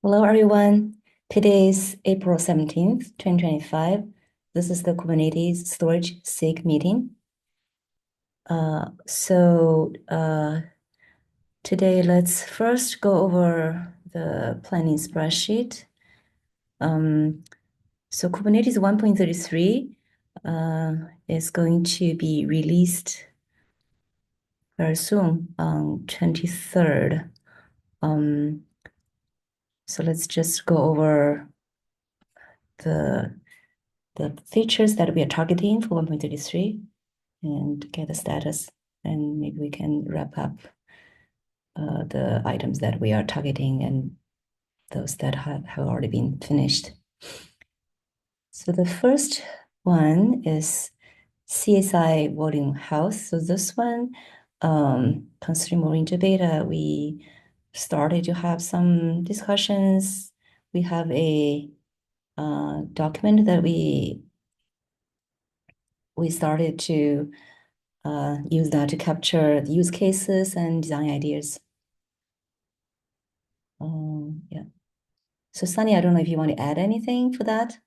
Hello, everyone. Today is April 17th, 2025. This is the Kubernetes Storage SIG meeting. Today let's first go over the planning spreadsheet. So Kubernetes 1.33 is going to be released very soon on 23rd. So let's just go over the features that we are targeting for 1.33 and get the status, and maybe we can wrap up the items that we are targeting and those that have already been finished. So the first one is CSI volume health. So this one, considering moving to beta, we started to have some discussions. We have a document that we started to use that to capture the use cases and design ideas. Yeah. So Sunny, I don't know if you want to add anything for that.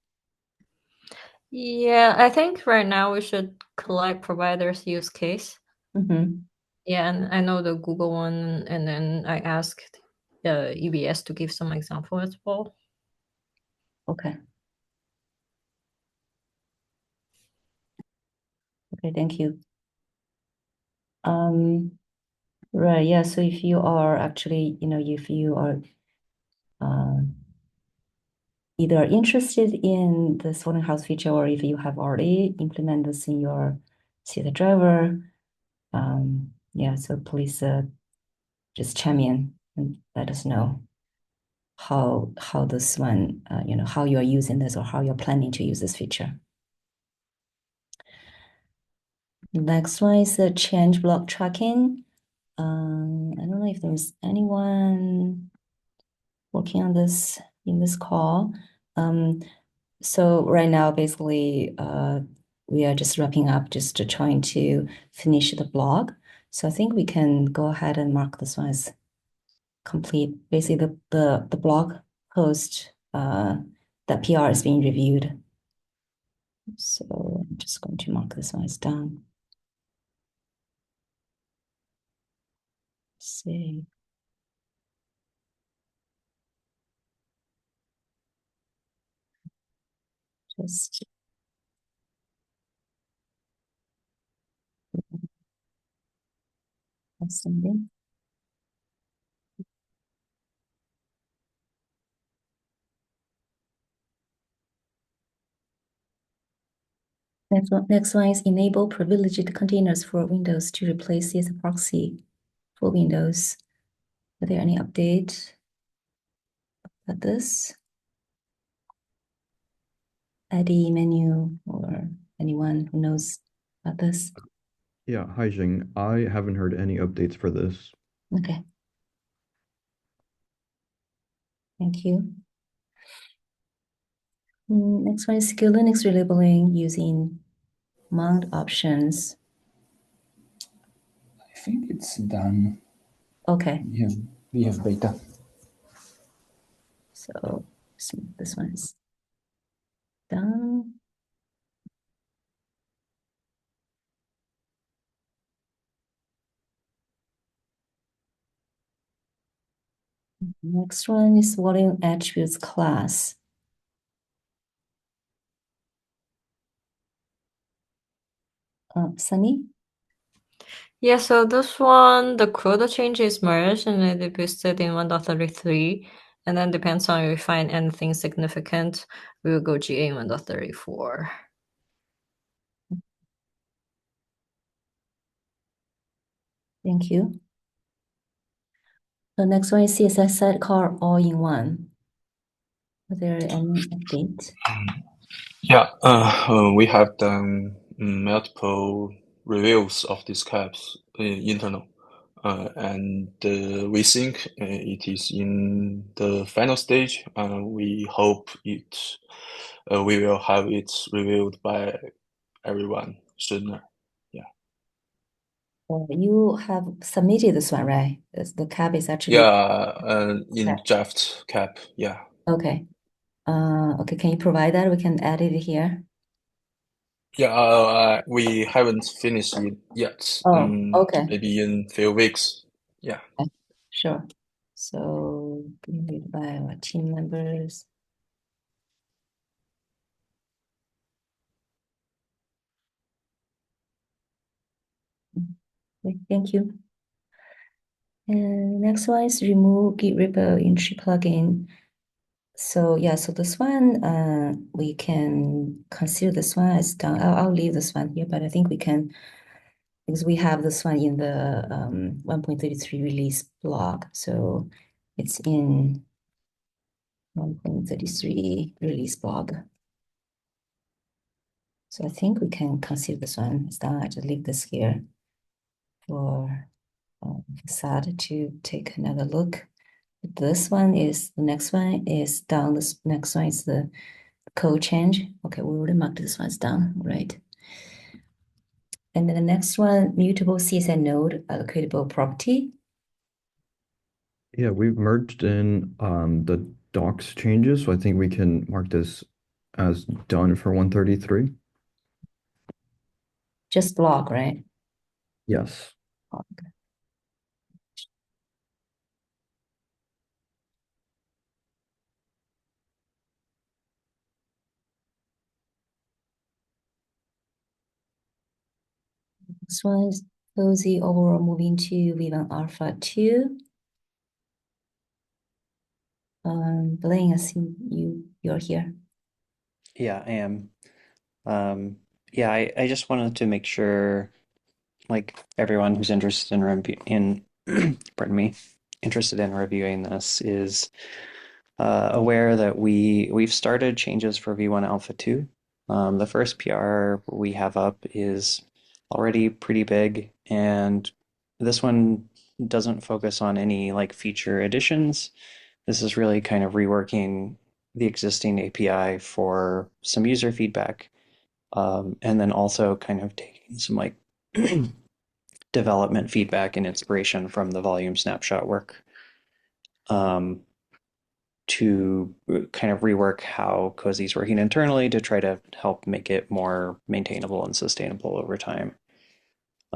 Yeah, I think right now we should collect providers use case. Mm-hmm. Yeah, and I know the Google one, and then I asked EBS to give some example as well. Okay. Okay, thank you. Right, yeah. So if you are actually, if you are either interested in the sorting house feature or if you have already implemented this in your CSI driver, yeah, so please just chime in and let us know how this one, how you're using this or how you're planning to use this feature. Next one is the change block tracking. I don't know if there's anyone working on this in this call. So right now, basically, we are just wrapping up, just trying to finish the blog. So I think we can go ahead and mark this one as complete. Basically, the blog post that PR is being reviewed. So I'm just going to mark this one as done. See. Just something. Next one is enable privileged containers for Windows to replace CS proxy for Windows. Are there any update about this? Eddie, Menu, or anyone who knows about this? Yeah, hi Xing. I haven't heard any updates for this. Okay, thank you. Next one is secure Linux relabeling using mount options. I think it's done. Okay, We have beta. so this one is done. Next one is volume attributes class. Sunny? Yeah, so this one, the CRUDA change is merged and it is boosted in 1.33, and then depends on if we find anything significant, we will go GA in 1.34. Thank you. The next one is CSS sidecar all-in-one. Are there any updates? Yeah, we have done multiple reviews of these caps internal, and we think it is in the final stage. We hope we will have it reviewed by everyone sooner. Yeah. You have submitted this one, right? The cap is actually Yeah, in Okay. draft cap. Yeah. Okay. Okay, can you provide that? We can add it here. Yeah, we haven't finished it yet. Oh, okay. Maybe in few weeks. Yeah. Sure. So reviewed by our team members. Okay, thank you. And next one is remove Git repo entry plugin. So yeah, so this one, we can consider this one as done. I'll leave this one here, but I think we can, because we have this one in the 1.33 release blog. So it's in 1.33 release blog. So I think we can consider this one as done. I just leave this here for Facade to take another look. This one is, the next one is done. This next one is the code change. Okay, we already marked this one's done, right? And then the next one, mutable CSN node allocatable property. Yeah, we've merged in the docs changes, so I think we can mark this as done for 133. Just blog, right? Yes. Blog. This one is cozy overall moving to V1 Alpha 2. Blaine, I see you're here. Yeah, I am. Yeah, I just wanted to make sure, like everyone who's interested in pardon me, interested in reviewing this is aware that we've started changes for V1 Alpha 2. The first PR we have up is already pretty big, and this one doesn't focus on any like feature additions. This is really kind of reworking the existing API for some user feedback, and then also kind of taking some like development feedback and inspiration from the volume snapshot work, to kind of rework how Cozy is working internally to try to help make it more maintainable and sustainable over time.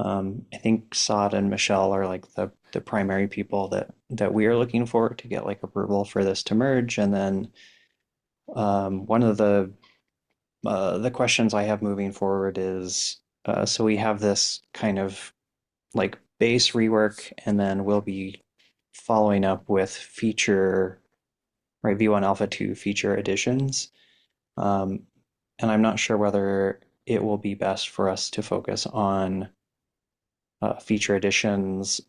I think Saad and Michelle are like the primary people that we are looking for to get like approval for this to merge. And then one of the questions I have moving forward is, so we have this kind of like base rework, and then we'll be following up with feature, right, V1 Alpha 2 feature additions. And I'm not sure whether it will be best for us to focus on feature additions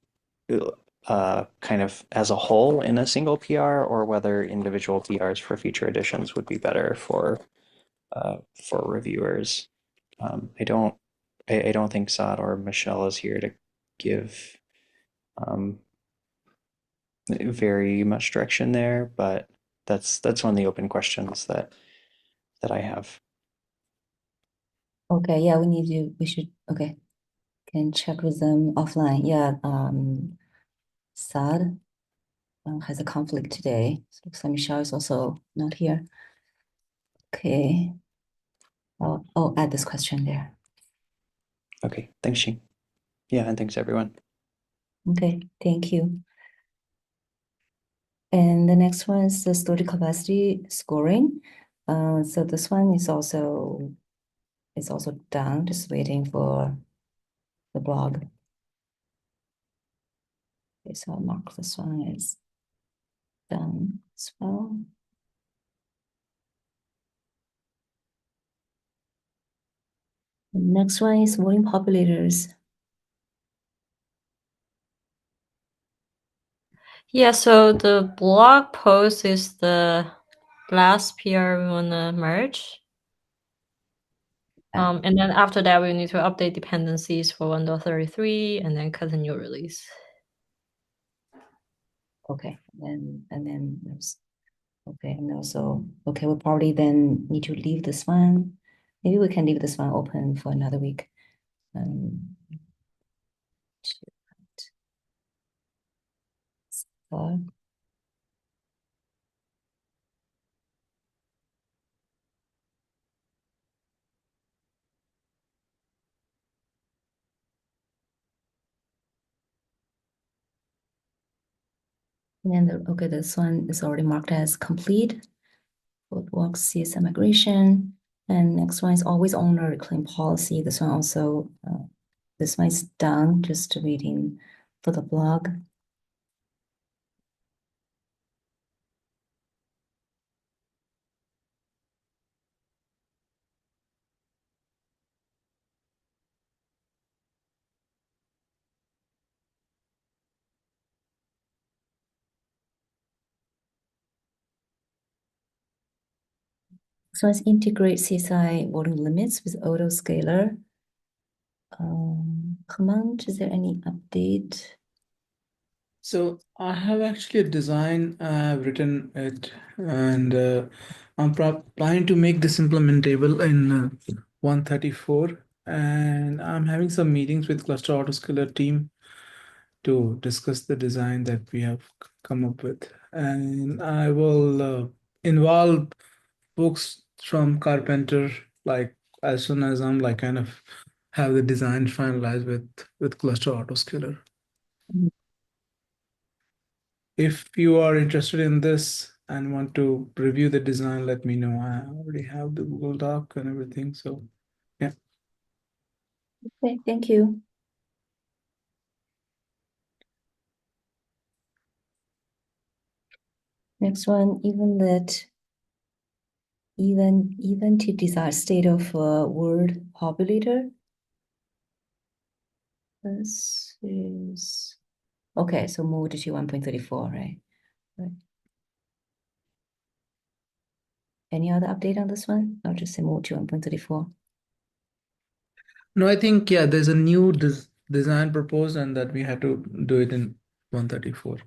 kind of as a whole in a single PR, or whether individual PRs for feature additions would be better for reviewers. I don't think Saad or Michelle is here to give very much direction there, but that's one of the open questions that I have. Okay, yeah, we should, okay, can check with them offline. Yeah, Saad has a conflict today. So looks like Michelle is also not here. Okay, I'll add this question there. Okay, thanks, Xing. Yeah, and thanks everyone. Okay, thank you. And the next one is the storage capacity scoring. So this one is also done, just waiting for the blog. Okay, so I'll mark this one as done as well. The next one is volume populators. Yeah, so the blog post is the last PR we wanna merge. And then after that, we need to update dependencies for 1.33 and then cut a new release. Okay, and then there's, okay, and also, okay, we'll probably then need to leave this one. Maybe we can leave this one open for another week. And okay, this one is already marked as complete. Boardwalk CSM migration. And next one is always owner reclaim policy. This one also, this one is done, just waiting for the blog. So let's integrate CSI volume limits with autoscaler. Command, is there any update? So I have actually a design, written it, and I'm planning to make this implementable in 134, and I'm having some meetings with cluster autoscaler team to discuss the design that we have come up with, and I will involve folks from Carpenter, like as soon as I'm like kind of have the design finalized with cluster autoscaler. Mhm. If you are interested in this and want to review the design, let me know. I already have the Google Doc and everything, so yeah. Okay, thank you. Next one, even to desire state of word populator. This is okay, so move to 1.34, right? Right. Any other update on this one? I'll just say move to 1.34. No, I think, yeah, there's a new design proposed and that we have to do it in 134.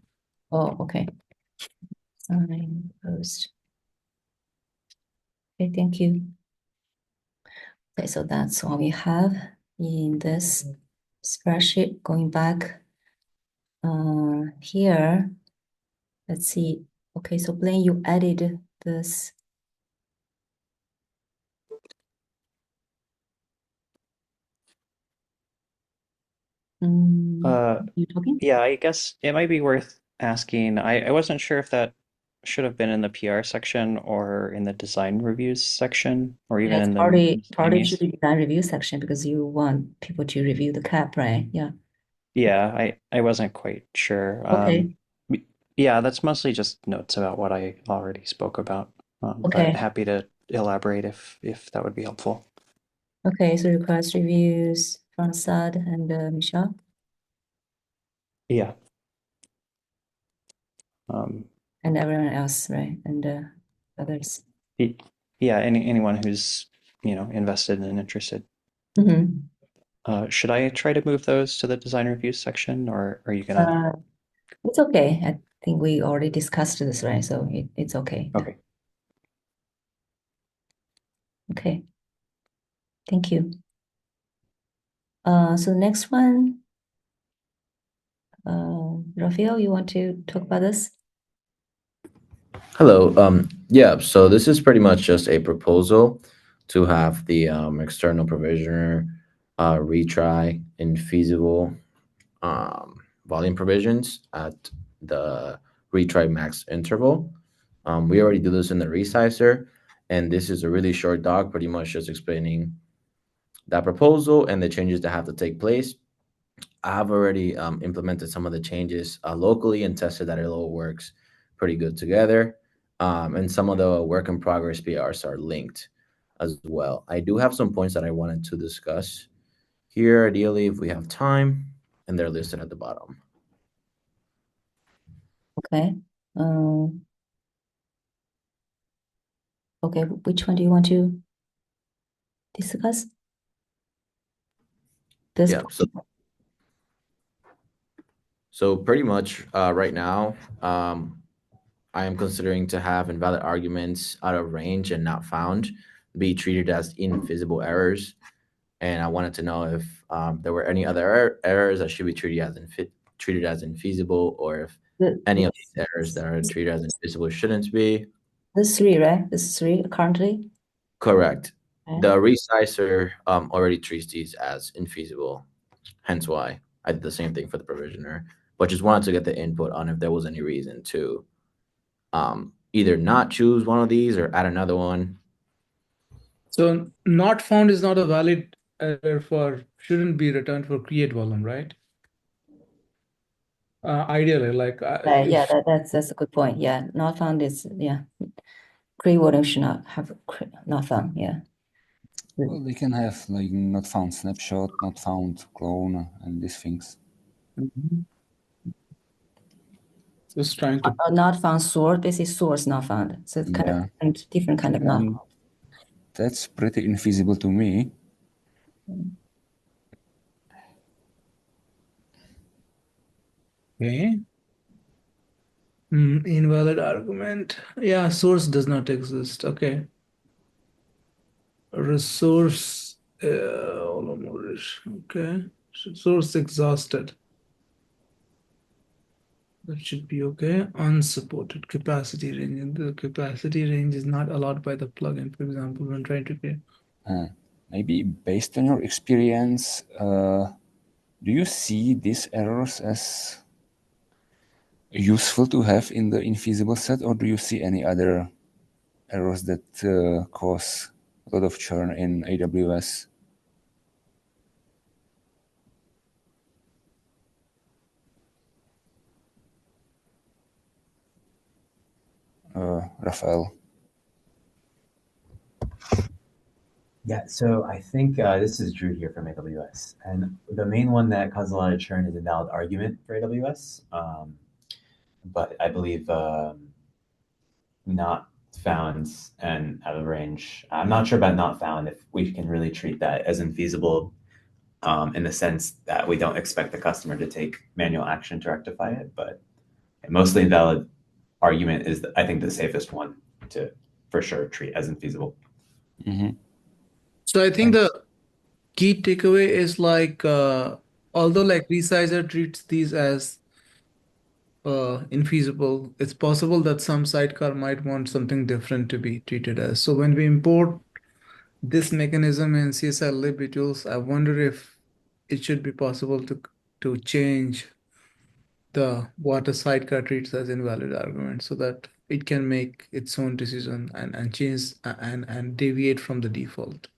Oh, okay. Sign post. Okay, thank you. Okay, so that's all we have in this spreadsheet. Going back here, let's see. Okay, so Blaine, you added this. You talking? Yeah, I guess it might be worth asking. I wasn't sure if that should have been in the PR section or in the design reviews section or even That's in the partly to miscellaneous. the design review section because you want people to review the cap, right? Yeah. Yeah, I wasn't quite sure. Okay. Yeah, that's mostly just notes about what I already spoke about. But Okay. happy to elaborate if that would be helpful. Okay, so request reviews from Sad and Michelle Yeah. and everyone else, right? And others. Yeah, anyone who's, invested and interested. Mm-hmm. Should I try to move those to the design reviews section, or are you gonna? It's okay. I think we already discussed this, right? So it's okay. Okay. Okay. Thank you. So next one, Rafael, you want to talk about this? Hello. Yeah, so this is pretty much just a proposal to have the external provisioner retry infeasible volume provisions at the retry max interval. We already do this in the resizer, and this is a really short doc, pretty much just explaining that proposal and the changes that have to take place. I've already implemented some of the changes locally and tested that it all works pretty good together. And some of the work in progress PRs are linked as well. I do have some points that I wanted to discuss here, ideally, if we have time, and they're listed at the bottom. Okay. Okay, which one do you want to discuss? This Yeah. So pretty much right now, I am considering to have invalid arguments out of range and not found be treated as invisible errors. And I wanted to know if there were any other errors that should be treated as treated as infeasible, or if The- any of these errors that are treated as infeasible shouldn't be. This 3, right? This is 3 currently. Correct. Okay. The resizer already treats these as infeasible, hence why I did the same thing for the provisioner, but just wanted to get the input on if there was any reason to either not choose one of these or add another one. So not found is not a valid error for, shouldn't be returned for create volume, right? Ideally, like Yeah, that's a good point. Yeah, not found is, yeah. Create volume should not have not found. Yeah. Well, we can have like not found snapshot, not found clone, and these things. Just trying to. Not found source. This is source not found. So it's kind of different kind of not found. That's pretty infeasible to me. Okay. Invalid argument. Yeah, source does not exist. Okay. Resource. Okay. Source exhausted. That should be okay. Unsupported capacity range. The capacity range is not allowed by the plugin, for example, when trying to get. Maybe based on your experience, do you see these errors as useful to have in the infeasible set, or do you see any other errors that cause a lot of churn in AWS? Rafael. Yeah, so I think this is Drew here from AWS, and the main one that causes a lot of churn is invalid argument for AWS, but I believe not found and out of range. I'm not sure about not found if we can really treat that as infeasible in the sense that we don't expect the customer to take manual action to rectify it, but mostly invalid argument is, I think, the safest one to for sure treat as infeasible. So I think the key takeaway is like, although like resizer treats these as infeasible, it's possible that some sidecar might want something different to be treated as. So when we import this mechanism in CSI lib tools, I wonder if it should be possible to change what a sidecar treats as invalid argument so that it can make its own decision and change and deviate from the default.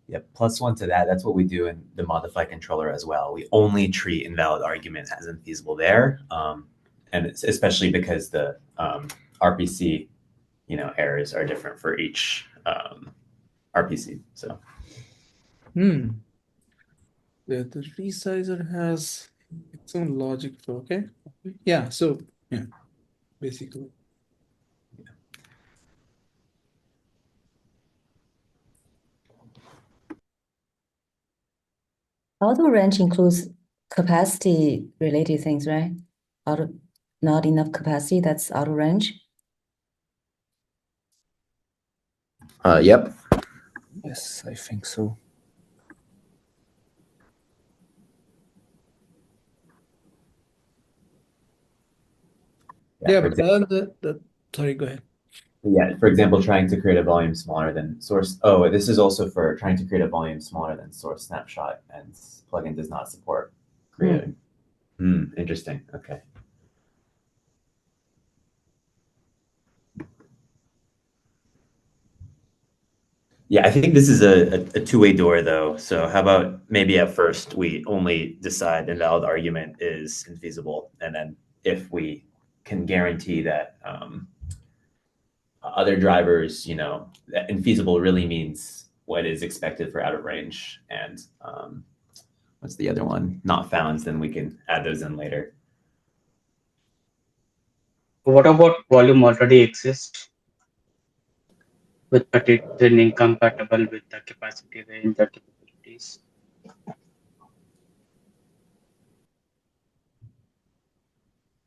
Yep, +1 to that. That's what we do in the modify controller as well. We only treat invalid argument as infeasible there, and it's especially because the RPC, errors are different for each RPC. So. The resizer has its own logic. Okay. Yeah. So yeah, basically. Auto range includes capacity related things, right? Not enough capacity, that's auto range. Yep. Yes, I think so. Yeah, but sorry, go ahead. Yeah, for example, trying to create a volume smaller than source. Oh, this is also for trying to create a volume smaller than source snapshot, and plugin does not support creating. Interesting. Okay. Yeah, I think this is a two-way door, though. So how about maybe at first we only decide invalid argument is infeasible, and then if we can guarantee that other drivers, that infeasible really means what is expected for out of range, and what's the other one? Not found, then we can add those in later. What about volume already exists, but it's incompatible with the capacity range or capabilities?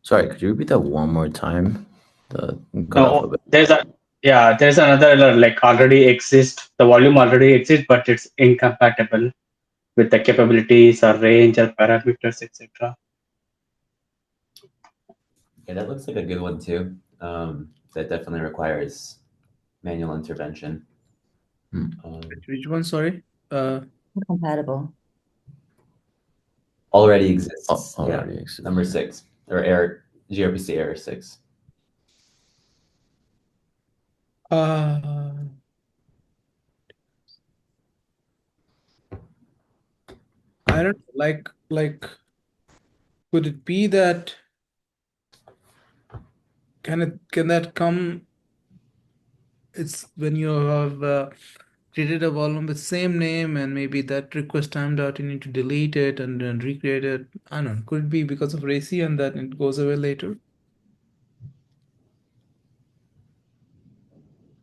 Sorry, could you repeat that one more time? There's another like already exists. The volume already exists, but it's incompatible with the capabilities or range or parameters, etc. Yeah, that looks like a good one too. That definitely requires manual intervention. Which one? Sorry. Incompatible. Already exists. Already Yeah. exists. Number 6 or error gRPC error 6. I don't like could it be that can that come, it's when you have created a volume with same name and maybe that request timed out, you need to delete it and then recreate it. I don't know. Could it be because of RACI and that it goes away later?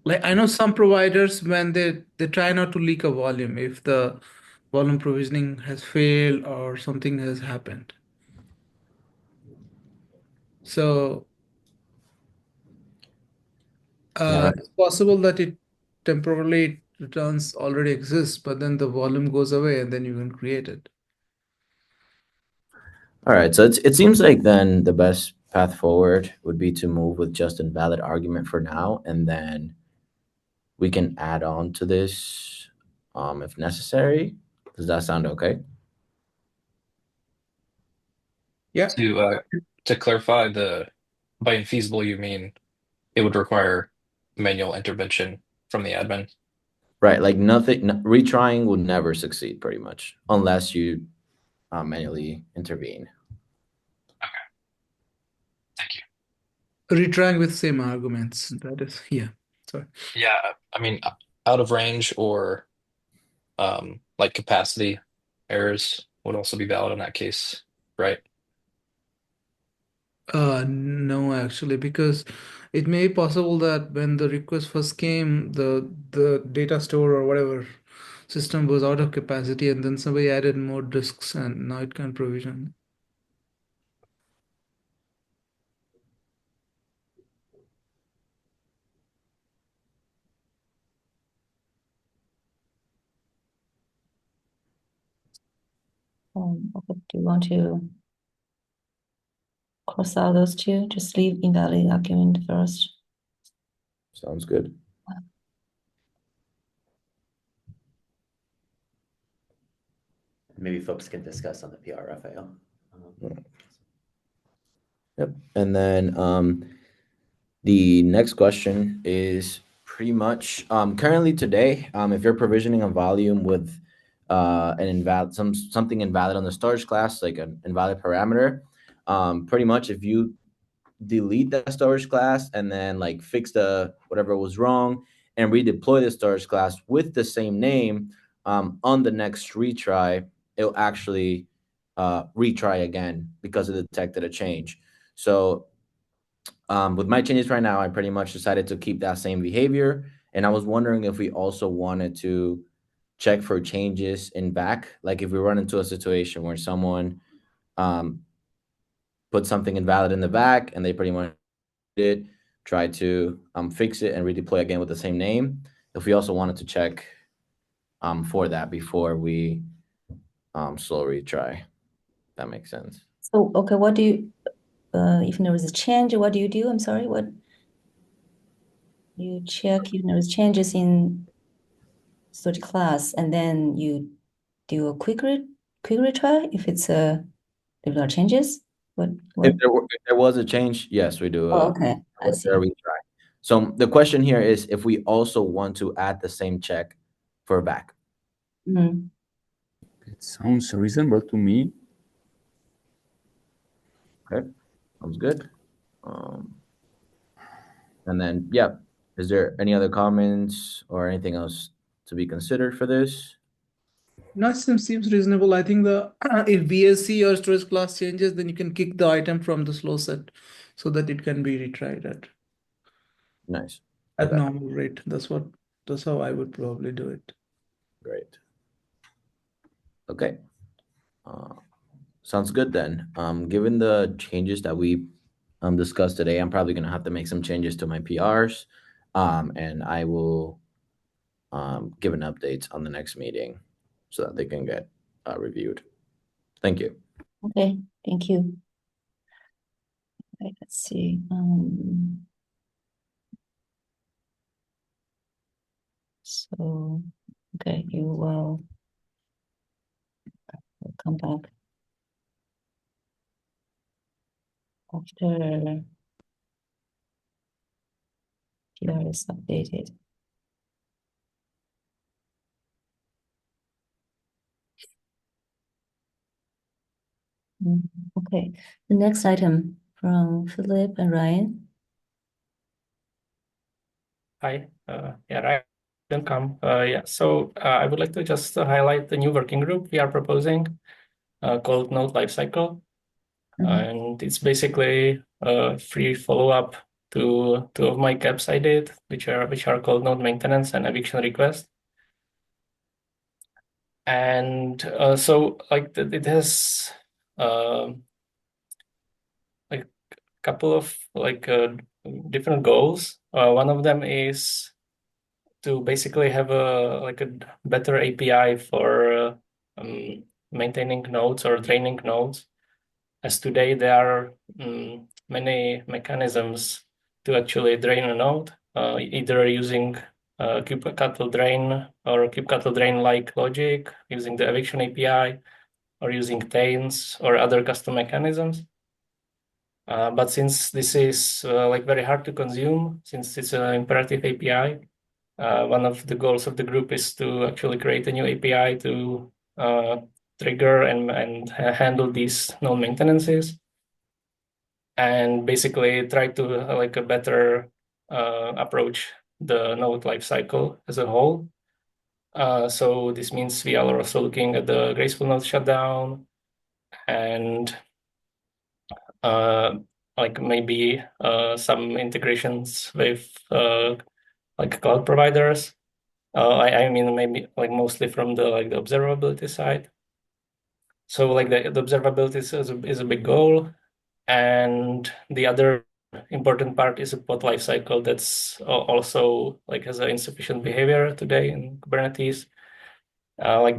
Like I know some providers when they try not to leak a volume if the volume provisioning has failed or something has happened. So Yeah. it's possible that it temporarily returns already exists, but then the volume goes away and then you can create it. All right, so it seems like then the best path forward would be to move with just invalid argument for now, and then we can add on to this if necessary. Does that sound okay? Yeah. To clarify, by infeasible you mean it would require manual intervention from the admin. Right, like nothing, retrying would never succeed pretty much unless you manually intervene. Thank you. Retrying with same arguments. That is, yeah. Sorry. Yeah, I mean, out of range or like capacity errors would also be valid in that case, right? No, actually, because it may be possible that when the request first came, the data store or whatever system was out of capacity, and then somebody added more disks, and now it can provision. Okay, do you want to cross out those two? Just leave invalid argument first. Sounds good. Maybe folks can discuss on the PR, Raphael. Yep. And then the next question is pretty much currently today, if you're provisioning a volume with an invalid something invalid on the storage class, like an invalid parameter, pretty much if you delete that storage class and then like fix the whatever was wrong and redeploy the storage class with the same name, on the next retry, it'll actually retry again because it detected a change. So with my changes right now, I pretty much decided to keep that same behavior. And I was wondering if we also wanted to check for changes in back, like if we run into a situation where someone put something invalid in the back and they pretty much did try to fix it and redeploy again with the same name, if we also wanted to check for that before we slow retry. That makes sense. So, okay, what do you, if there is a change, what do you do? I'm sorry, what? You check if there is changes in storage class, and then you do a quick retry if it's if there are changes. What? If there was a change, yes, we do Oh, okay, I see. a retry. So the question here is if we also want to add the same check for back. It sounds reasonable to me. Okay, sounds good. And then, yeah, is there any other comments or anything else to be considered for this? No, seems reasonable. I think the if BSC or storage class changes, then you can kick the item from the slow set so that it can be retried Nice. at Okay. normal rate. That's how I would probably do it. Great. Okay. Sounds good then. Given the changes that we discussed today, I'm probably going to have to make some changes to my PRs, and I will give an update on the next meeting so that they can get reviewed. Thank you. Okay, thank you. Okay, let's see. So, okay, you will come back after PR is updated. Okay, the next item from Philip and Ryan. Hi, Ryan, welcome. I would like to just highlight the new working group we are proposing called Node Lifecycle. And it's basically a free follow-up to two of my caps I did, which are called Node Maintenance and Eviction Request. And it has like a couple of different goals. One of them is to basically have a better API for maintaining nodes or training nodes. As today there are many mechanisms to actually drain a node, either using kubectl drain or kubectl drain-like logic, using the eviction API, or using tains or other custom mechanisms. But since this is very hard to consume, since it's an imperative API, one of the goals of the group is to actually create a new API to trigger and handle these node maintenances, and basically try to a better approach the node lifecycle as a whole. So this means we are also looking at the graceful node shutdown and maybe some integrations with cloud providers. I mean maybe mostly from the observability side. So the observability is a big goal, and the other important part is a pod lifecycle that's also has an insufficient behavior today in Kubernetes,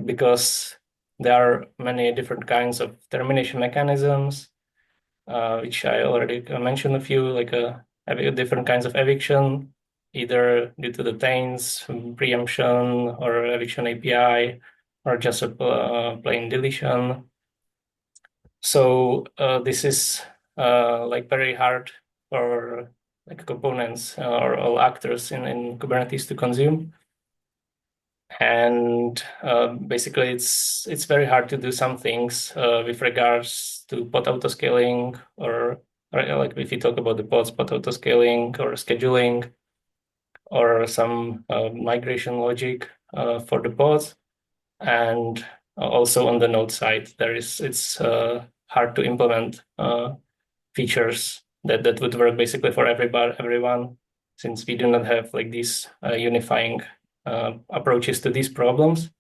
because there are many different kinds of termination mechanisms, which I already mentioned a few, different kinds of eviction, either due to the tains, preemption, or eviction API, or just a plain deletion. So this is very hard for components or all actors in Kubernetes to consume. And basically it's very hard to do some things with regards to pod autoscaling, or if you talk about the pods, pod autoscaling or scheduling, or some migration logic for the pods. And also on the node side, it's hard to implement features that would work basically for everyone, since we do not have these unifying approaches to these problems.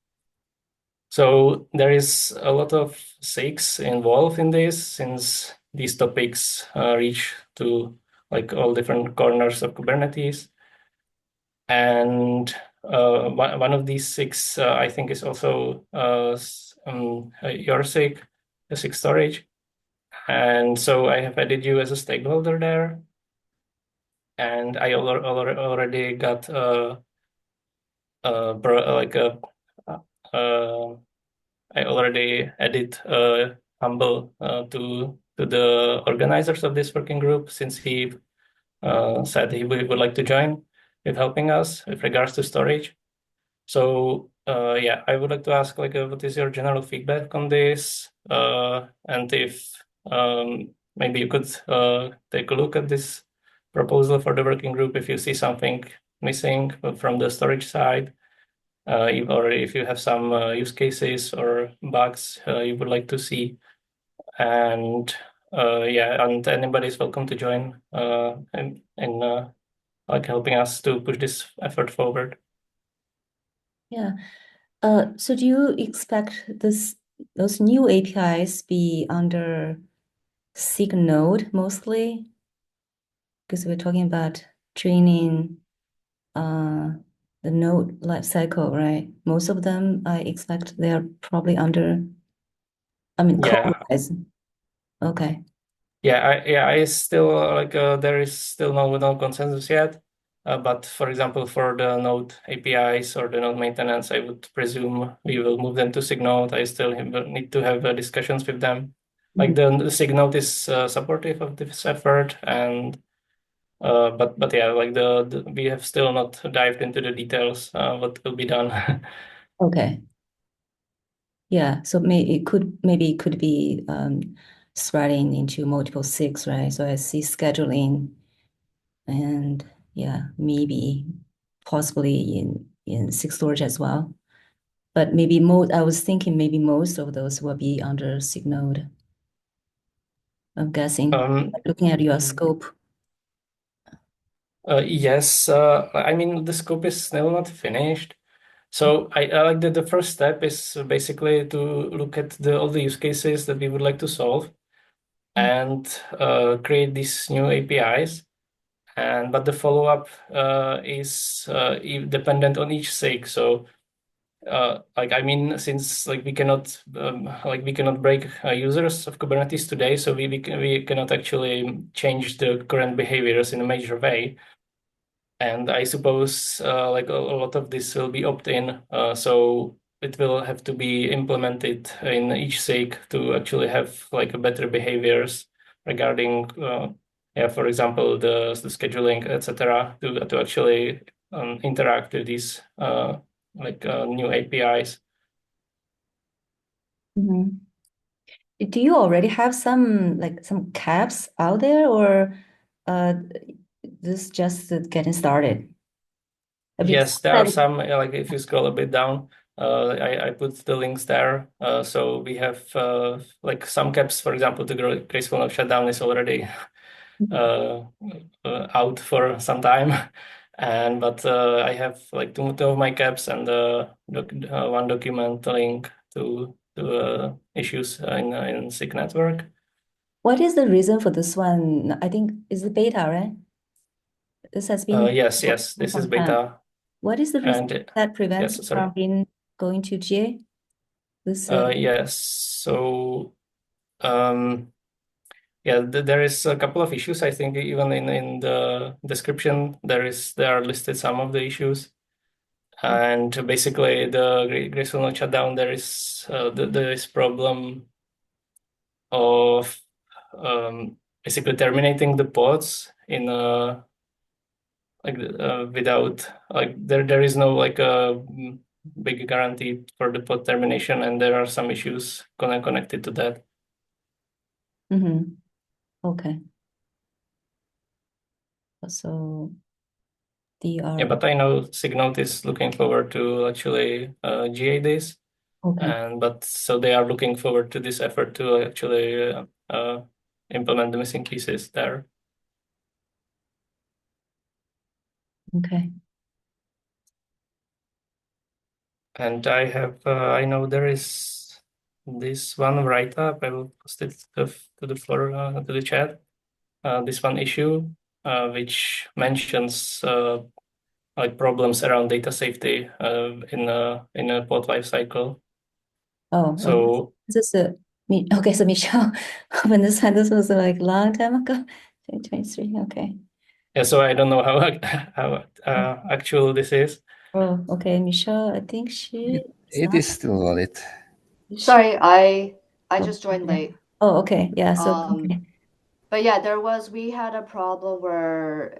So there is a lot of SIGs involved in this, since these topics reach to all different corners of Kubernetes. And one of these SIGs, I think, is also your SIG, the SIG storage. And so I have added you as a stakeholder there. And I already got I already added Humble to the organizers of this working group, since he said he would like to join with helping us with regards to storage. So yeah, I would like to ask what is your general feedback on this, and if maybe you could take a look at this proposal for the working group if you see something missing from the storage side, or if you have some use cases or bugs you would like to see. And yeah, and anybody is welcome to join in helping us to push this effort forward. Yeah. So do you expect those new APIs be under SIG node mostly? Because we're talking about training the node lifecycle, right? Most of them, I expect they are probably under, Yeah. code-wise. Okay. I still like there is still no consensus yet. But for example, for the node APIs or the node maintenance, I would presume we will move them to SIG node. I still need to have discussions with them. Like the SIG node is supportive of this effort, and but yeah, like we have still not dived into the details what will be done. Okay. Yeah, so maybe it could be spreading into multiple SIGs, right? So I see scheduling and yeah, maybe possibly in SIG storage as well. But maybe I was thinking maybe most of those will be under SIG node. I'm guessing, looking at your scope. Yes, I mean the scope is still not finished. So I like the first step is basically to look at all the use cases that we would like to solve and create these new APIs. But the follow-up is dependent on each SIG. So like I mean, since like we cannot break users of Kubernetes today, so we cannot actually change the current behaviors in a major way. And I suppose like a lot of this will be opt-in, so it will have to be implemented in each SIG to actually have like a better behaviors regarding, for example, the scheduling, etc., to actually interact with these new APIs. Do you already have some caps out there, or this just getting started? Yes, there are some, like if you scroll a bit down, I put the links there. So we have like some caps, for example, the graceful node shutdown is already out for some time. But I have like two of my caps and one document link to issues in SIG network. What is the reason for this one? I think is the beta, right? This has been yes, this is beta. What is the reason that prevents it from going to GA? Yes, so there is a couple of issues. I think even in the description there are listed some of the issues, and basically the graceful node shutdown there is this problem of basically terminating the pods in without there is no like a big guarantee for the pod termination, and there are some issues connected to that. Okay. So but I know SIG node is looking forward to actually GA this. Okay. But so they are looking forward to this effort to actually implement the missing pieces there. Okay. And I know there is this one write-up. I will post it to the floor, to the chat. This one issue, which mentions like problems around data safety in a pod lifecycle. Oh, so this is okay. So Michelle, when this was like long time ago, 2023. Okay. Yeah, so I don't know how actual this is. Oh, okay, Michelle. I think it is still valid. Sorry, I just joined late. Oh, okay. Yeah. So okay. But yeah, we had a problem where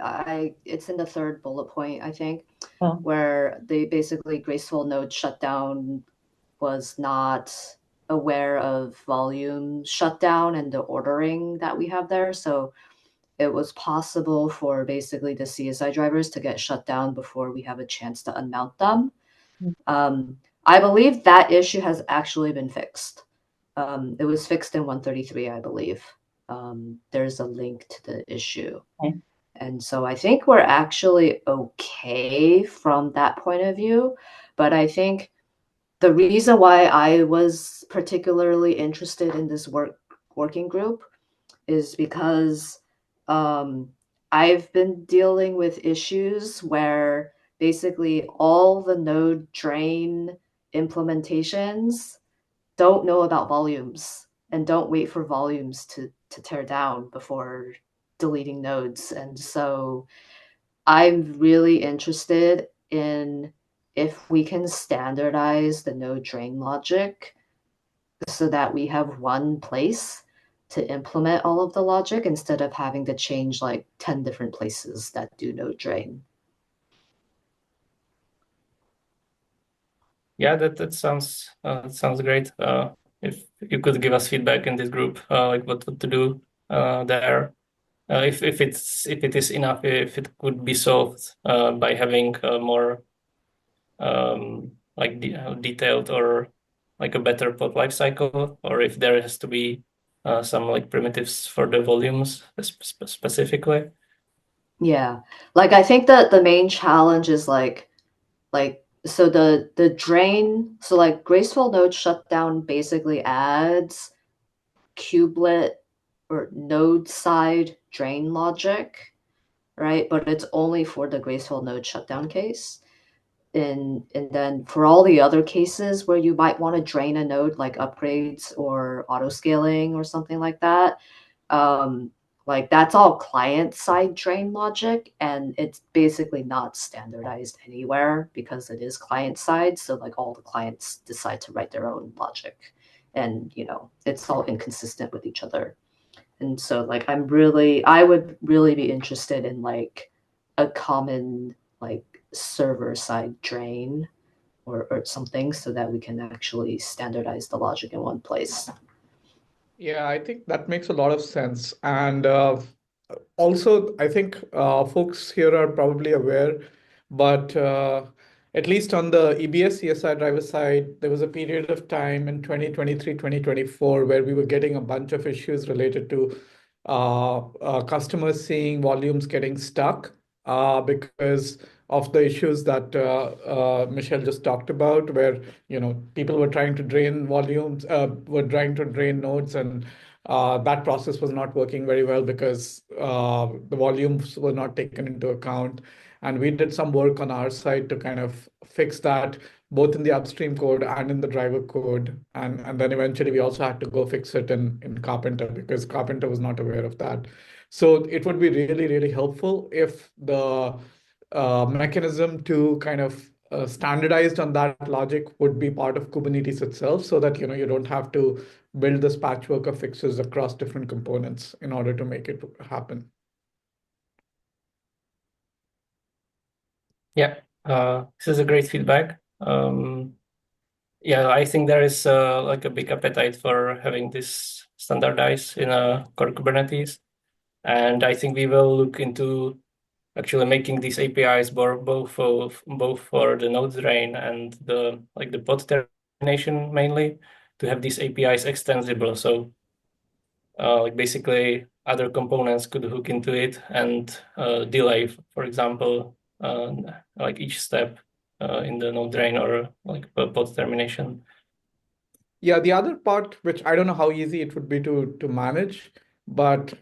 it's in the third bullet point, I think, where they basically graceful node shutdown was not aware of volume shutdown and the ordering that we have there. So it was possible for basically the CSI drivers to get shut down before we have a chance to unmount them. I believe that issue has actually been fixed. It was fixed in 133, I believe. There's a link to the issue. Okay. And so I think we're actually okay from that point of view. But I think the reason why I was particularly interested in this working group is because I've been dealing with issues where basically all the node drain implementations don't know about volumes and don't wait for volumes to tear down before deleting nodes. And so I'm really interested in if we can standardize the node drain logic so that we have one place to implement all of the logic instead of having to change like 10 different places that do node drain. Yeah, that sounds great. If you could give us feedback in this group, like what to do there, if it is enough, if it could be solved by having more like detailed or like a better pod life cycle, or if there has to be some like primitives for the volumes specifically. Yeah, like I think that the main challenge is like so the drain, so like graceful node shutdown basically adds kubelet or node side drain logic, right? But it's only for the graceful node shutdown case. And then for all the other cases where you might want to drain a node like upgrades or auto scaling or something like that, like that's all client side drain logic, and it's basically not standardized anywhere because it is client side. So like all the clients decide to write their own logic, and it's all inconsistent with each other. And so like I would really be interested in like a common like server side drain or something so that we can actually standardize the logic in one place. Yeah, I think that makes a lot of sense. And also, I think folks here are probably aware, but at least on the EBS CSI driver side, there was a period of time in 2023, 2024, where we were getting a bunch of issues related to customers seeing volumes getting stuck because of the issues that Michelle just talked about, where people were trying to drain volumes, were trying to drain nodes, and that process was not working very well because the volumes were not taken into account. And we did some work on our side to kind of fix that, both in the upstream code and in the driver code. And then eventually we also had to go fix it in Carpenter because Carpenter was not aware of that. So it would be really, really helpful if the mechanism to kind of standardized on that logic would be part of Kubernetes itself, so that you don't have to build this patchwork of fixes across different components in order to make it happen. Yeah, this is a great feedback. Yeah, I think there is like a big appetite for having this standardized in a core Kubernetes, and I think we will look into actually making these APIs both for the node drain and the pod termination mainly, to have these APIs extensible. So like basically other components could hook into it and delay, for example, like each step in the node drain or like pod termination. Yeah, the other part, which I don't know how easy it would be to manage, but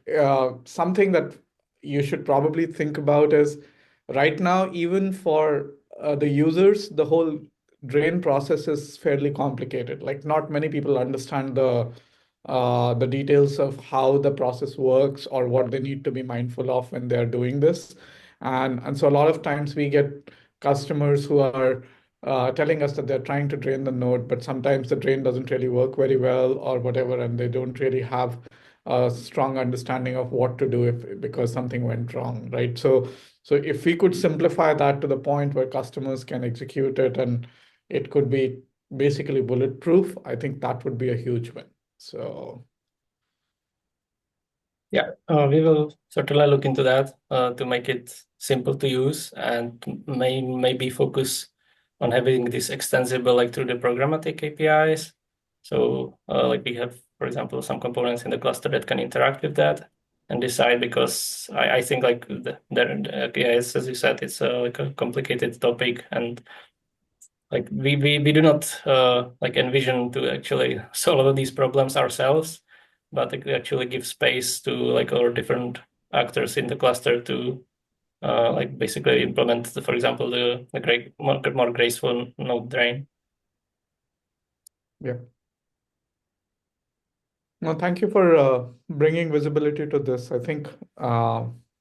something that you should probably think about is right now, even for the users, the whole drain process is fairly complicated. Like not many people understand the details of how the process works or what they need to be mindful of when they're doing this. And so a lot of times we get customers who are telling us that they're trying to drain the node, but sometimes the drain doesn't really work very well or whatever, and they don't really have a strong understanding of what to do because something went wrong, right? So if we could simplify that to the point where customers can execute it and it could be basically bulletproof, I think that would be a huge win. So yeah, we will certainly look into that to make it simple to use and maybe focus on having this extensible like through the programmatic APIs. So like we have, for example, some components in the cluster that can interact with that and decide, because I think like as you said, it's like a complicated topic, and like we do not like envision to actually solve all these problems ourselves, but it actually give space to like our different actors in the cluster to like basically implement, for example, the more graceful node drain. yeah. No, thank you for bringing visibility to this. I think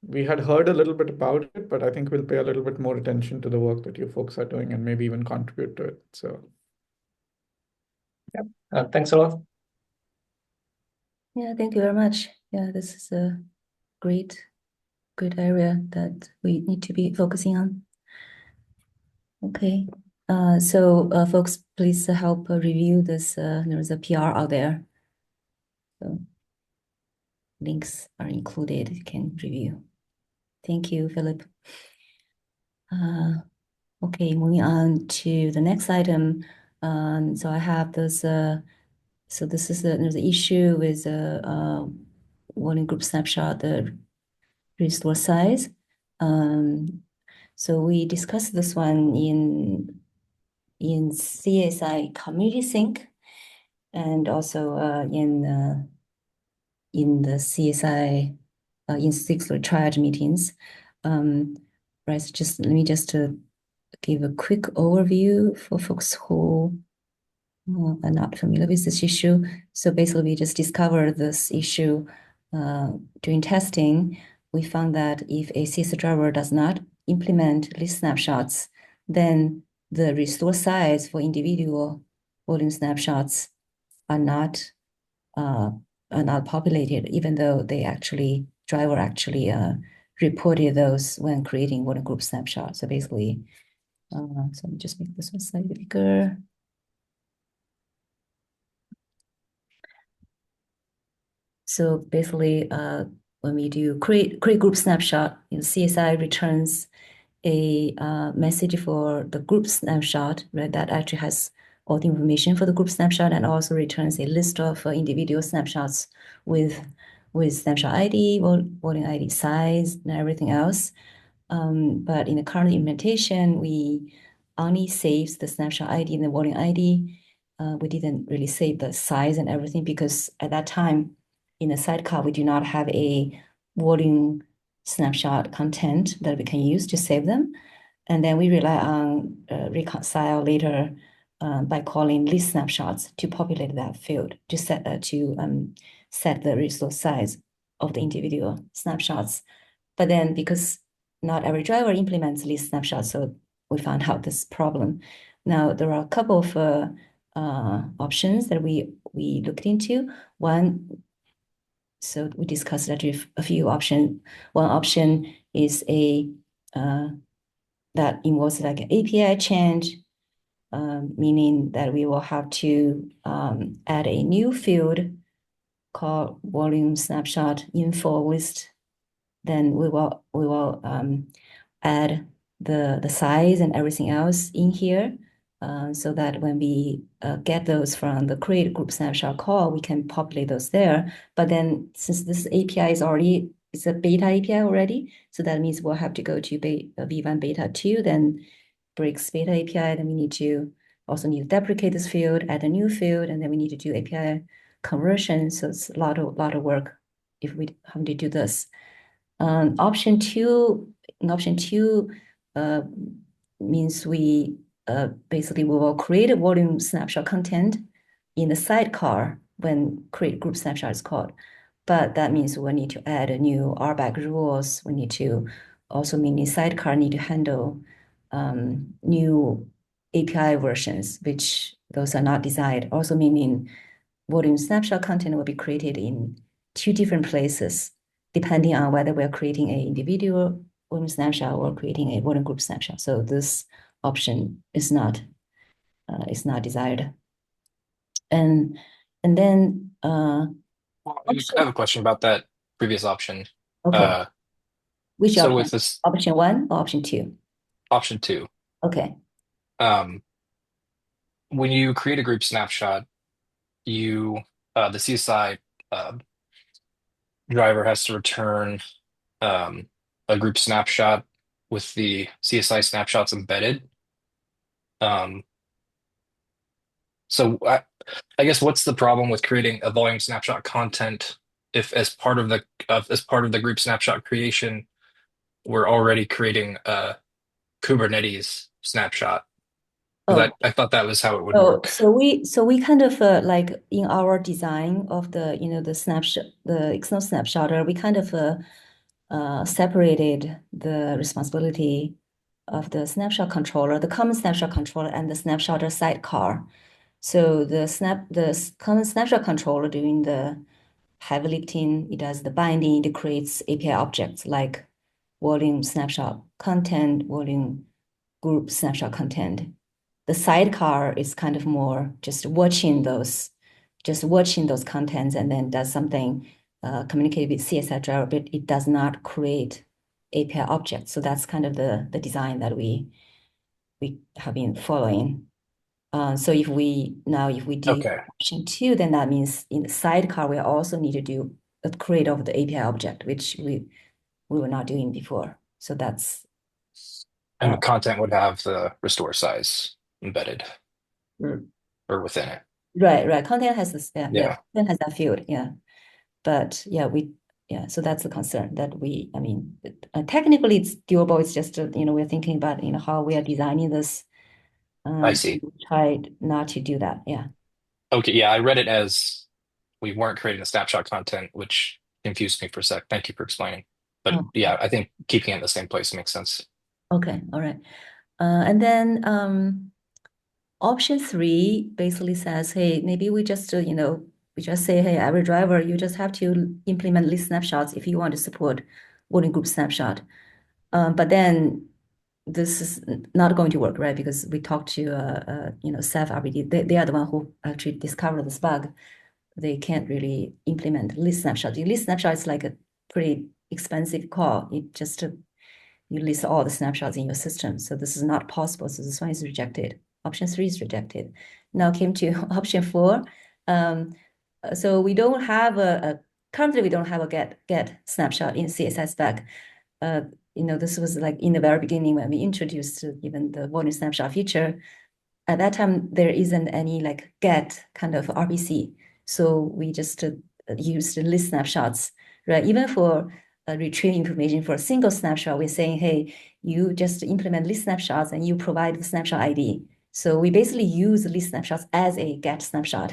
we had heard a little bit about it, but I think we'll pay a little bit more attention to the work that you folks are doing and maybe even contribute to it. So, yeah, thanks a lot. Yeah, thank you very much. Yeah, this is a great area that we need to be focusing on. Okay. So folks, please help review this. There's a PR out there. So links are included. You can review. Thank you, Philip. Okay, moving on to the next item. So I have this. So this is there's an issue with volume group snapshot, the restore size. So we discussed this one in CSI Community Sync, and also in the CSI in SIG triad meetings. Right, so just let me just give a quick overview for folks who are not familiar with this issue. So basically, we just discovered this issue during testing. We found that if a CS driver does not implement list snapshots, then the restore size for individual volume snapshots are not populated, even though driver actually reported those when creating volume group snapshot. So basically, so let me just make this one slightly bigger. So basically, when we do create group snapshot, CSI returns a message for the group snapshot, right? That actually has all the information for the group snapshot, and also returns a list of individual snapshots with snapshot ID, volume ID size, and everything else. But in the current implementation, we only saves the snapshot ID and the volume ID. We didn't really save the size and everything because at that time, in the sidecar, we do not have a volume snapshot content that we can use to save them. And then we rely on reconcile later by calling list snapshots to populate that field to set the resource size of the individual snapshots. But then because not every driver implements list snapshots, so we found out this problem. Now there are a couple of options that we looked into. One, so we discussed that with a few options. One option is that involves like an API change, meaning that we will have to add a new field called volume snapshot info list. Then we will add the size and everything else in here, so that when we get those from the create group snapshot call, we can populate those there. But then since this API it's a beta API already, so that means we'll have to go to V1 beta 2, then breaks beta API, then we need to deprecate this field, add a new field, and then we need to do API conversion. So it's a lot of work if we have to do this. Option two means we basically we will create a volume snapshot content in the sidecar when create group snapshot is called. But that means we need to add a new RBAC rules. We need to also mean sidecar need to handle new API versions, which those are not desired. Also meaning volume snapshot content will be created in two different places, depending on whether we're creating an individual volume snapshot or creating a volume group snapshot. So this option is not desired. And then I have a question about that previous option. Okay. Which so option? with this option 1 or option 2? Option 2. Okay. When you create a group snapshot, the CSI driver has to return a group snapshot with the CSI snapshots embedded. So I guess what's the problem with creating a volume snapshot content if as part of the group snapshot creation, we're already creating a Kubernetes snapshot? Because Oh, I thought that was how it would work. so we kind of like in our design of the the snapshot, the external snapshotter, we kind of separated the responsibility of the snapshot controller, the common snapshot controller, and the snapshotter sidecar. So the common snapshot controller doing the heavy lifting, it does the binding, it creates API objects like volume snapshot content, volume group snapshot content. The sidecar is kind of more just watching those contents and then does something, communicate with CSI driver, but it does not create API objects. So that's kind of the design that we have been following. So if we do Okay. option 2, then that means in the sidecar we also need to do a create of the API object, which we were not doing before. So that's And the content would have the restore size embedded or within it. right. Content has this, Yeah. content has that field, But so that's the concern that technically it's doable. It's just we're thinking about how we are designing this. I see. We tried not to do that. Yeah. Okay. Yeah, I read it as we weren't creating the snapshot content, which confused me for a sec. Thank you for explaining. But Oh, yeah, I think keeping it in the same place makes sense. okay. All right. And then option 3 basically says, hey, maybe we just we just say, hey, every driver, you just have to implement list snapshots if you want to support voting group snapshot. But then this is not going to work, right? Because we talked to Ceph RBD. They are the one who actually discovered this bug. They can't really implement list snapshot. The list snapshot is like a pretty expensive call. It just you list all the snapshots in your system. So this is not possible. So this one is rejected. Option 3 is rejected. Now came to option 4. So we don't have currently we don't have a get snapshot in CSS spec. This was like in the very beginning when we introduced even the volume snapshot feature. At that time, there isn't any like get kind of RPC. So we just used list snapshots, right? Even for retrieving information for a single snapshot, we're saying, hey, you just implement list snapshots and you provide the snapshot ID. So we basically use list snapshots as a get snapshot.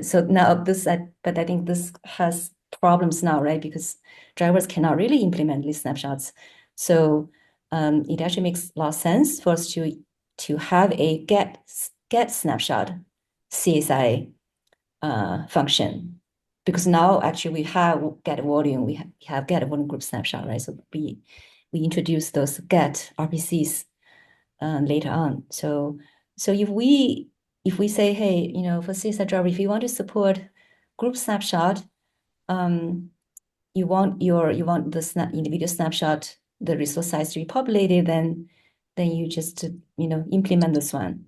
So now but I think this has problems now, right? Because drivers cannot really implement list snapshots. So it actually makes a lot of sense for us to have a get snapshot CSI function, because now actually we have get volume, we have get volume group snapshot, right? So we introduce those get RPCs later on. So if we say, hey, for CSI driver, if you want to support group snapshot, you want the individual snapshot, the resource size to be populated, then you just implement this one.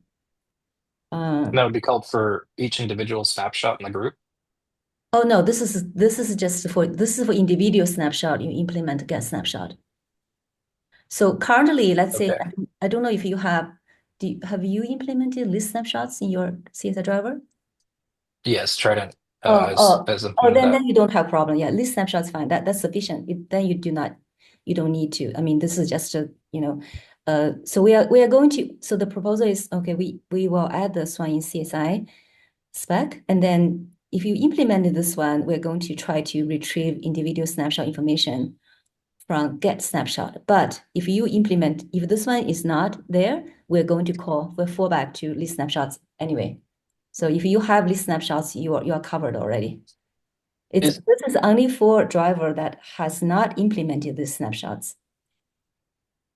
And that would be called for each individual snapshot in the group. Oh no, this is just for individual snapshot. You implement get snapshot. So currently, let's say Okay. I don't know if you have you implemented list snapshots in your CSI driver? Yes, Trident Oh, has implemented then that. you don't have problem. Yeah, list snapshot is fine. That's sufficient. Then you don't need to. I mean, this is just so we are going to. So the proposal is okay. We will add this one in CSI spec, and then if you implemented this one, we're going to try to retrieve individual snapshot information from get snapshot. But if this one is not there, we'll fall back to list snapshots anyway. So if you have list snapshots, you are covered already. This is only for driver that has not implemented these snapshots.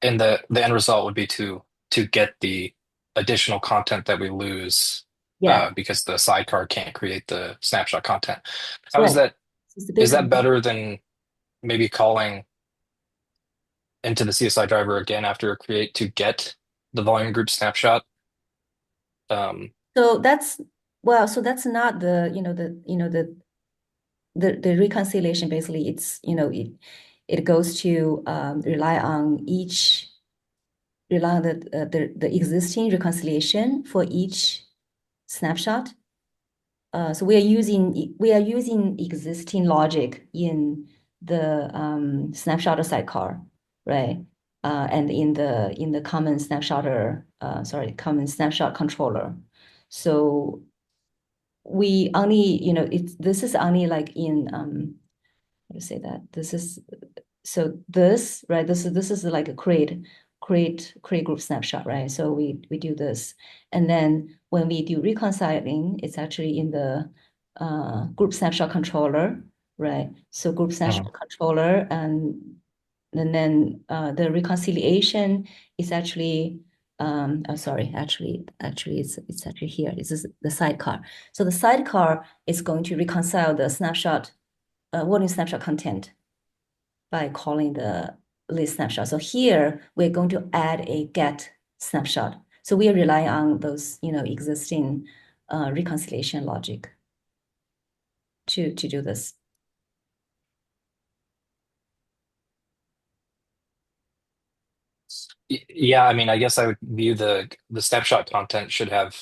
And the end result would be to get the additional content that we lose because the sidecar can't create the snapshot content. How is that? Is that better than maybe calling into the CSI driver again after a create to get the volume group snapshot? So that's not the reconciliation. Basically, it's it goes to rely on the existing reconciliation for each snapshot. So we are using existing logic in the snapshot sidecar, right? and in the common common snapshot controller. So we only, this is only like in how to say that? This is right? This is like a create group snapshot, right? So we do this, and then when we do reconciling, it's actually in the group snapshot controller, right? So group snapshot controller, and then the reconciliation is actually actually it's actually here. This is the sidecar. So the sidecar is going to reconcile the snapshot volume snapshot content by calling the list snapshot. So here we're going to add a get snapshot. So we are relying on those existing reconciliation logic to do this. Yeah, I mean, I guess I would view the snapshot content should have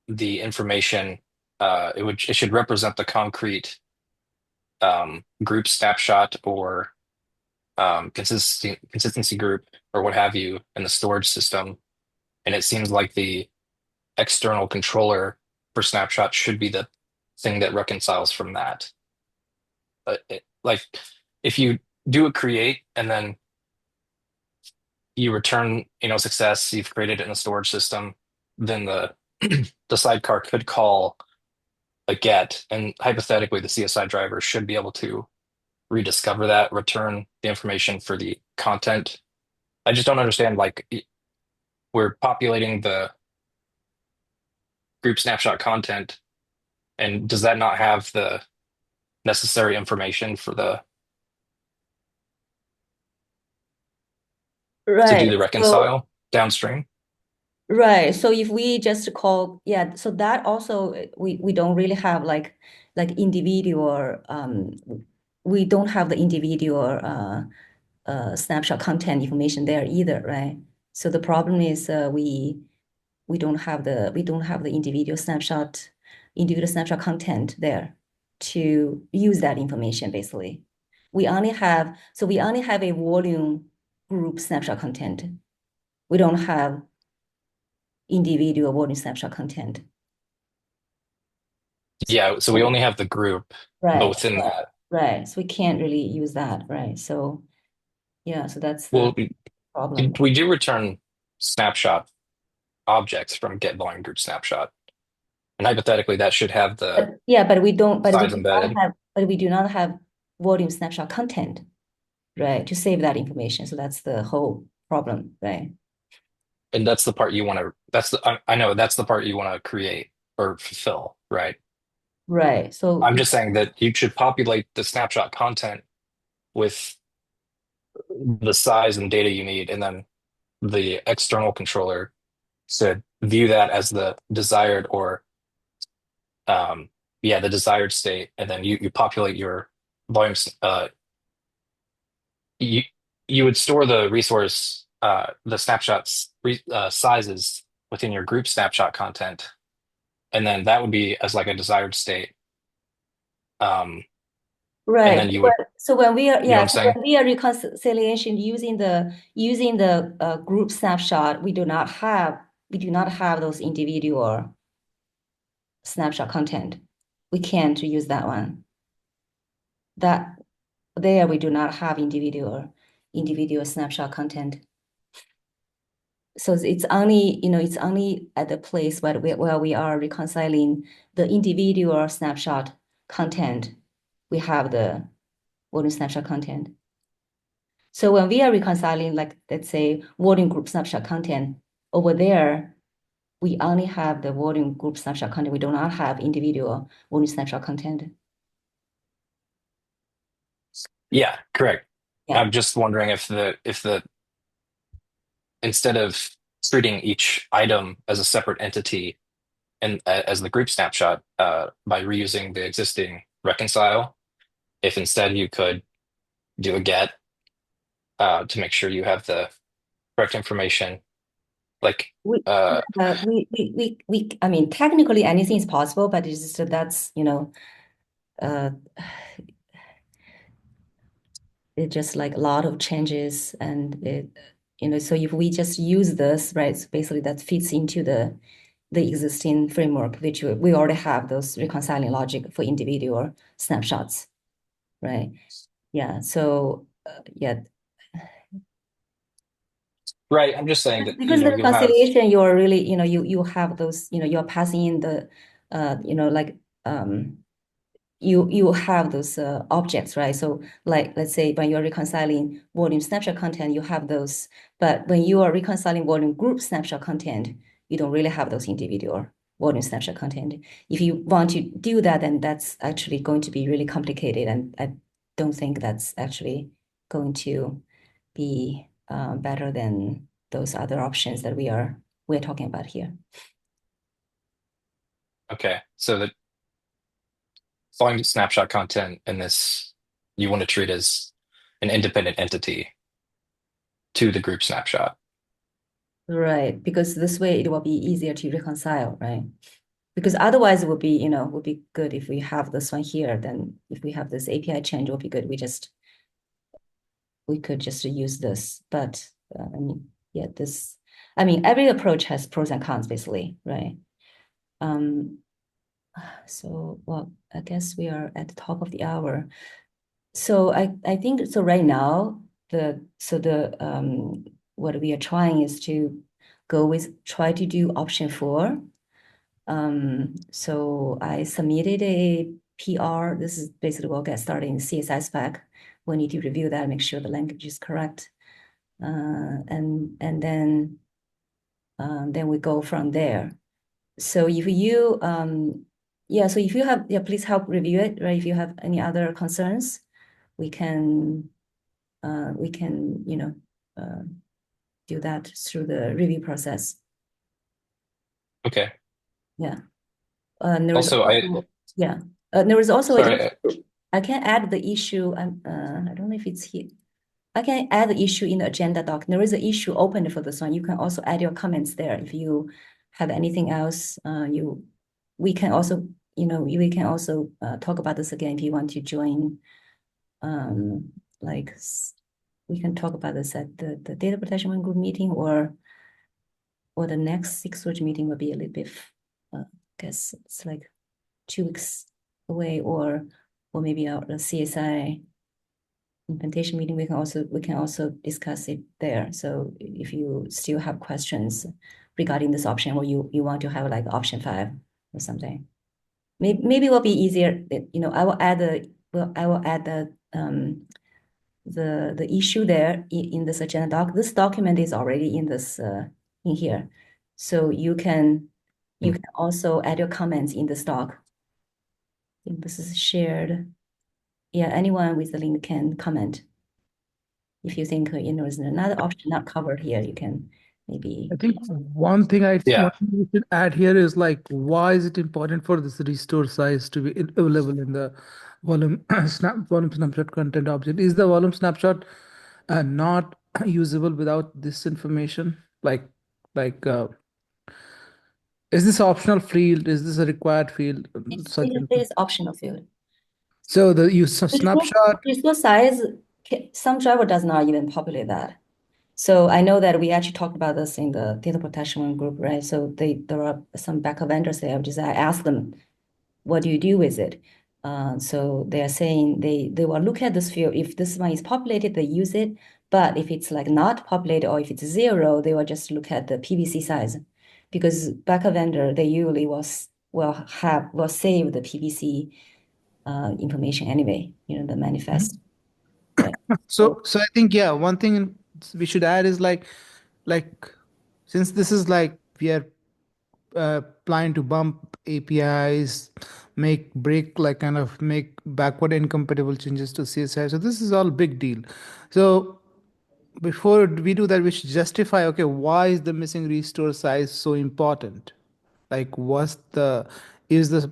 the information. It should represent the concrete group snapshot or consistency group or what have you in the storage system. And it seems like the external controller for snapshot should be the thing that reconciles from that. Like if you do a create and then you return, success, you've created it in a storage system, then the the sidecar could call a get, and hypothetically the CSI driver should be able to rediscover that, return the information for the content. I just don't understand, like, we're populating the group snapshot content, and does that not have the necessary information for to do Right. the reconcile downstream? Right. So if we just call, so that also we don't really have like individual we don't have the individual snapshot content information there either, right? So the problem is we don't have the individual snapshot content there to use that information basically. We only have a volume group snapshot content. We don't have individual volume snapshot content. Yeah, so we only have the group, Right. but within that. Right. So we can't really use that, right? So yeah, so that's Well, the problem. we do return snapshot objects from get volume group snapshot. And hypothetically that should have the but we don't size embedded. we do not have volume snapshot content, right? To save that information. So that's the whole problem, right? And that's the part you want to I know that's the part you want to create or fulfill, right? Right. So I'm just saying that you should populate the snapshot content with the size and data you need, and then the external controller should view that as the desired or the desired state, and then you populate your volumes. You would store the resource, the snapshots sizes within your group snapshot content, and then that would be as like a desired state. Right. And then you would. So when we are, You know what I'm saying? when we are reconciliation using the group snapshot, we do not have those individual snapshot content. We can't use that one. That there we do not have individual snapshot content. So it's only at the place where we are reconciling the individual snapshot content. We have the volume snapshot content. So when we are reconciling, like, let's say, volume group snapshot content, over there, we only have the volume group snapshot content. We do not have individual volume snapshot content. Yeah, correct. Yeah. I'm just wondering if the instead of treating each item as a separate entity and as the group snapshot by reusing the existing reconcile, if instead you could do a get to make sure you have the correct information. Like I mean, technically anything is possible, but it's just that's it's just like a lot of changes, and so if we just use this, right, so basically that fits into the existing framework, which we already have those reconciling logic for individual snapshots, right? Yeah. So yeah. Right. I'm just saying that Because the you'll have reconciliation, you are really, you have those, you're passing in the, like you have those objects, right? So like, let's say when you're reconciling volume snapshot content, you have those, but when you are reconciling volume group snapshot content, you don't really have those individual volume snapshot content. If you want to do that, then that's actually going to be really complicated, and I don't think that's actually going to be better than those other options that we're talking about here. okay. So the volume snapshot content in this, you want to treat as an independent entity to the group snapshot. Right, because this way it will be easier to reconcile, right? Because otherwise it would be, would be good if we have this one here, then if we have this API change, it would be good. We could just use this, but I mean, yeah, every approach has pros and cons, basically, right? So, well, I guess we are at the top of the hour. So I think so right now, what we are trying is to try to do option 4. So I submitted a PR. This is basically we'll get started in CSI spec. We need to review that, make sure the language is correct. And then we go from there. So if you so if you have, please help review it, right? If you have any other concerns, we can do that through the review process. Okay. Yeah. There was also sorry. I can add the issue. I don't know if it's here. I can add the issue in the agenda doc. There is an issue open for this one. You can also add your comments there. If you have anything else, we can also talk about this again if you want to join. Like we can talk about this at the data protection group meeting, or the next SIG meeting will be a little bit. I guess it's like 2 weeks away, or maybe our CSI implementation meeting. We can also discuss it there. So if you still have questions regarding this option, or you want to have like option 5 or something, maybe it will be easier. I will add the issue there in this agenda doc. This document is already in this in here, so you can also add your comments in this doc. I think this is shared. Yeah, anyone with the link can comment. If you think there's another option not covered here, you can maybe. I think one thing we should add here is like, why is it important for this restore size to be available in the volume snapshot content object? Is the volume snapshot not usable without this information? Is this optional field? Is this a required field? It is optional field. So the use snapshot. Restore size, some driver does not even populate that. So I know that we actually talked about this in the data protection group, right? So there are some backup vendors there. I asked them, what do you do with it? So they are saying they will look at this field. If this one is populated, they use it. But if it's like not populated, or if it's 0, they will just look at the PVC size, because backup vendor, they usually will save the PVC information anyway, the manifest. Right. So I think, yeah, one thing we should add is like since this is like we are planning to bump APIs, make backward incompatible changes to CSI. So this is all big deal. So before we do that, we should justify, okay, why is the missing restore size so important? Like, is the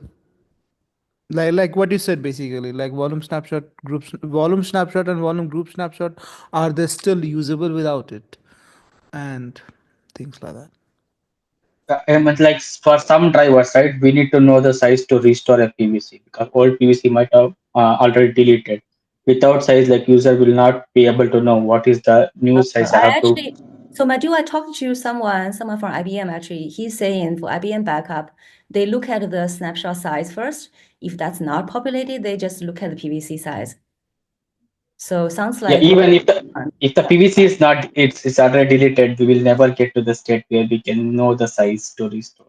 like what you said, basically, like volume snapshot and volume group snapshot, are they still usable without it, and things like that. Like for some drivers, right, we need to know the size to restore a PVC, because old PVC might have already deleted. without size, like user will not be able to know what is the new size I have to. So Madhu, I talked to someone from IBM actually. He's saying for IBM backup, they look at the snapshot size first. If that's not populated, they just look at the PVC size. So sounds like even if the PVC is not, it's already deleted, we will never get to the state where we can know the size to restore.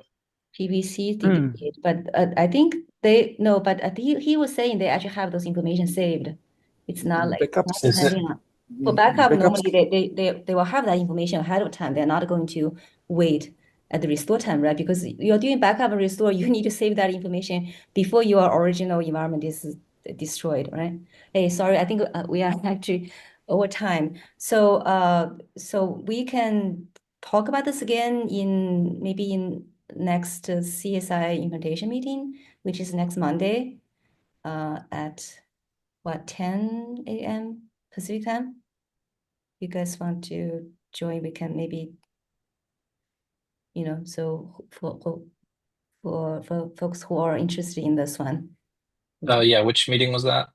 PVC deleted, but I think but I think he was saying they actually have those information saved. It's not like Backups. depending on for backup. Normally they will have that information ahead of time. They're not going to wait at the restore time, right? Because you're doing backup and restore, you need to save that information before your original environment is destroyed, right? Hey, sorry, I think we are actually over time. So we can talk about this again maybe in next CSI implementation meeting, which is next Monday, at what, 10 a.m. Pacific time? You guys want to join? We can maybe, so for folks who are interested in this one. Yeah, which meeting was that?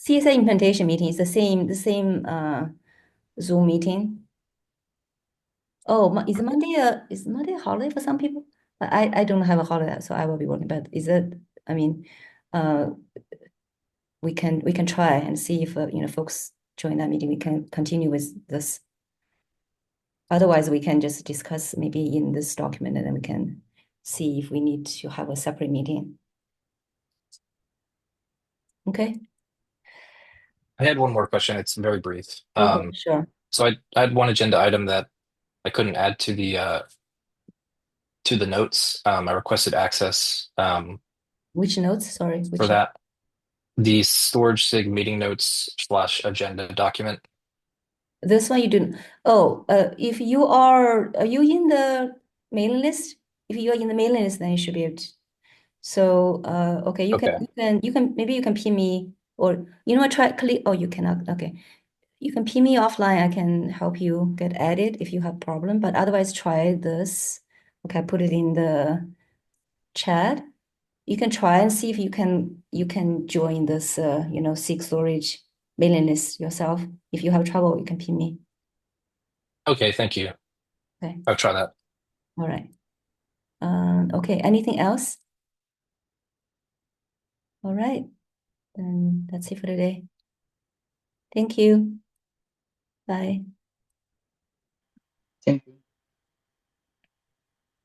CSI implementation meeting is the same Zoom meeting. Oh, is Monday a holiday for some people? I don't have a holiday, so I will be working. But is it? I mean, we can try and see if folks join that meeting. We can continue with this. Otherwise, we can just discuss maybe in this document, and then we can see if we need to have a separate meeting. Okay. I had one more question. It's very brief. Okay, sure. So I had one agenda item that I couldn't add to the notes. I requested access Which notes? Sorry, for that. The storage SIG meeting notes / agenda document. This one you didn't. Oh, if you are you in the mailing list? If you are in the mailing list, then you should be able to. So, okay, you can maybe you can pin me, or try click. Oh, you cannot. Okay, you can pin me offline. I can help you get added if you have problem. But otherwise, try this. Okay, I put it in the chat. You can try and see if you can join this SIG storage mailing list yourself. If you have trouble, you can pin me. Okay, thank you. Okay. I'll try that. All right. Okay, anything else? All right, then that's it for today. Thank you. Bye. Thank you.